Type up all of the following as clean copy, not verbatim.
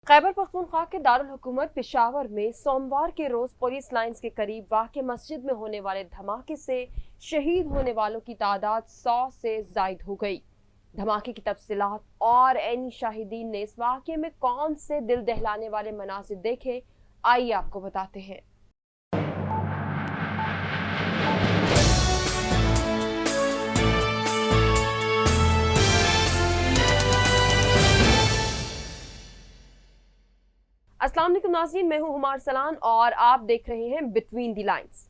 खैबर पख्तूनख्वा के दारुल हुकूमत पेशावर में सोमवार के रोज पुलिस लाइंस के करीब वाक़ मस्जिद में होने वाले धमाके से शहीद होने वालों की तादाद 100 से जायद हो गई। धमाके की तफसीलात और ऐनी शाहिदीन ने इस वाक़े में कौन से दिल दहलाने वाले मनासिर देखे, आइए आपको बताते हैं। अस्सलाम वालेकुम नाज़रीन, मैं हूं हुमार सलान और आप देख रहे हैं between the lines.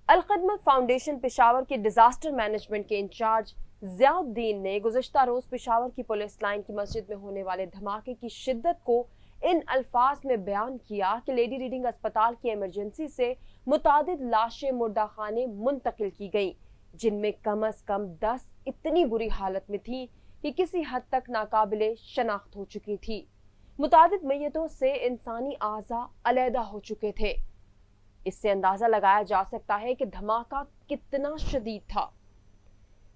Al-Khidmat Foundation Peshawar के डिजास्टर मैनेजमेंट के इंचार्ज ज़ियाउद्दीन ने गुज़िश्ता रोज पेशावर की पुलिस लाइन की मस्जिद में होने वाले धमाके की शिद्दत को इन अल्फाज में बयान किया कि लेडी रीडिंग अस्पताल की इमरजेंसी से मुतादिद लाशें मुर्दा खाने मुंतकिल की गईं, जिनमें कम अज कम 10 इतनी बुरी हालत में थी कि किसी हद तक नाकाबिले शनाख्त हो चुकी थी। मुतादिद मैयतों से इंसानी आज़ा अलहदा हो चुके थे। इससे अंदाजा लगाया जा सकता है कि धमाका कितना शदीद था।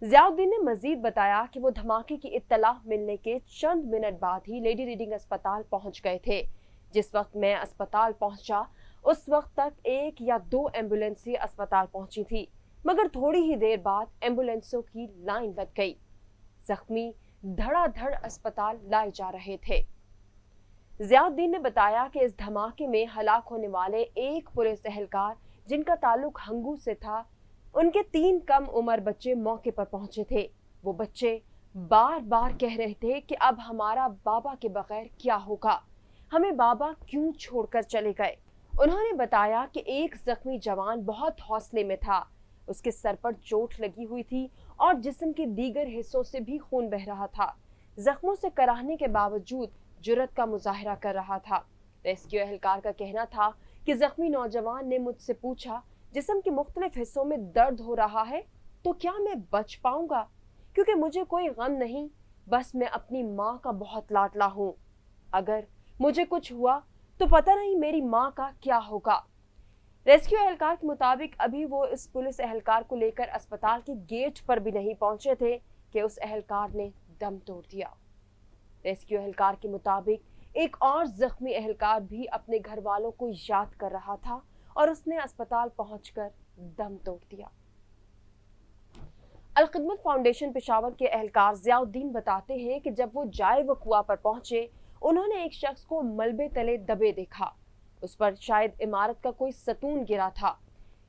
ज़ियाउद्दीन ने मजीद बताया कि वो धमाके की इत्तला मिलने के चंद मिनट बाद ही लेडी रीडिंग अस्पताल पहुंच गए थे। जिस वक्त मैं अस्पताल पहुंचा उस वक्त तक 1 या 2 एम्बुलेंसें अस्पताल पहुंची थी, मगर थोड़ी ही देर बाद एम्बुलेंसों की लाइन लग गई। जख्मी धड़ाधड़ अस्पताल लाए जा रहे थे। ज़ियाउद्दीन ने बताया कि इस धमाके में हलाक होने वाले एक पुलिस एहलकार जिनका ताल्लुक हंगू से था, उनके 3 कम उम्र बच्चे मौके पर पहुंचे थे। वो बच्चे बार बार कह रहे थे कि अब हमारा बाबा के बगैर क्या होगा, हमें बाबा क्यों छोड़कर चले गए। उन्होंने बताया कि एक जख्मी जवान बहुत हौसले में था, उसके सर पर चोट लगी हुई थी और जिस्म के दीगर हिस्सों से भी खून बह रहा था। जख्मों से कराहने के बावजूद जुर्रत का मुजाहिरा कर रहा था। रेस्क्यू एहलकार का कहना था कि जख्मी नौजवान ने मुझसे पूछा, जिस्म के मुख्तलिफ हिस्सों में दर्द हो रहा है तो क्या मैं बच पाऊंगा, क्योंकि मुझे कोई गम नहीं, बस मैं अपनी माँ का बहुत लाडला हूँ। अगर मुझे कुछ हुआ तो पता नहीं मेरी माँ का क्या होगा। रेस्क्यू एहलकार के मुताबिक अभी वो इस पुलिस एहलकार को लेकर अस्पताल के गेट पर भी नहीं पहुंचे थे कि उस एहलकार ने दम तोड़ दिया। रेस्क्यू एहलकार के मुताबिक एक और जख्मी एहलकार भी अपने घर वालों को याद कर रहा था और उसने अस्पताल पहुंचकर दम तोड़ दिया। अल-खिदमत फाउंडेशन पेशावर के एहलकार ज़ियाउद्दीन बताते हैं कि जब वो जाए वकुआ पर पहुंचे, उन्होंने एक शख्स को मलबे तले दबे देखा। उस पर शायद इमारत का कोई सतून गिरा था।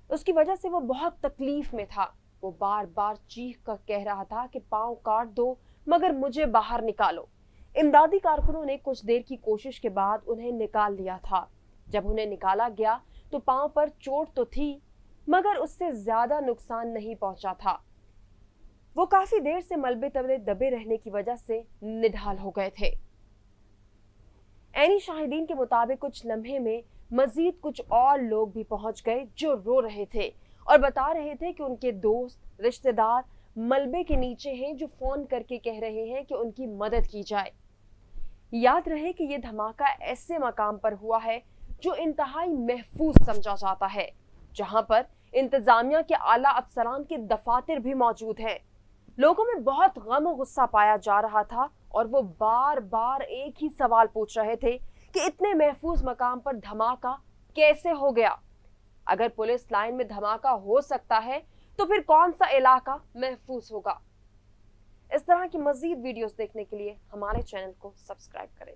उसकी वजह से वो बहुत तकलीफ में था। वो बार बार चीख कर कह रहा था कि पाँव काट दो मगर मुझे बाहर निकालो। इमदादी कारकुनों ने कुछ देर की कोशिश के बाद उन्हें निकाल लिया था। जब उन्हें निकाला गया तो पांव पर चोट तो थी, मगर उससे ज्यादा नुकसान नहीं पहुंचा था। वो काफी देर से मलबे तले दबे रहने की वजह से निढाल हो गए थे। ऐनी शाहिदीन के मुताबिक कुछ लम्हे में मजीद कुछ और लोग भी पहुंच गए जो रो रहे थे और बता रहे थे कि उनके दोस्त रिश्तेदार मलबे के नीचे हैं, जो फोन करके कह रहे हैं कि उनकी मदद की जाए। याद रहे कि यह धमाका ऐसे मकाम पर हुआ है जो इंतहाई महफूज समझा जाता है, जहां पर इंतजामिया के आला अफसरान के दफातर भी मौजूद हैं। लोगों में बहुत गम और गुस्सा पाया जा रहा था और वो बार बार एक ही सवाल पूछ रहे थे कि इतने महफूज मकाम पर धमाका कैसे हो गया। अगर पुलिस लाइन में धमाका हो सकता है तो फिर कौन सा इलाका महफूज होगा। इस तरह की मजीद वीडियोस देखने के लिए हमारे चैनल को सब्सक्राइब करें।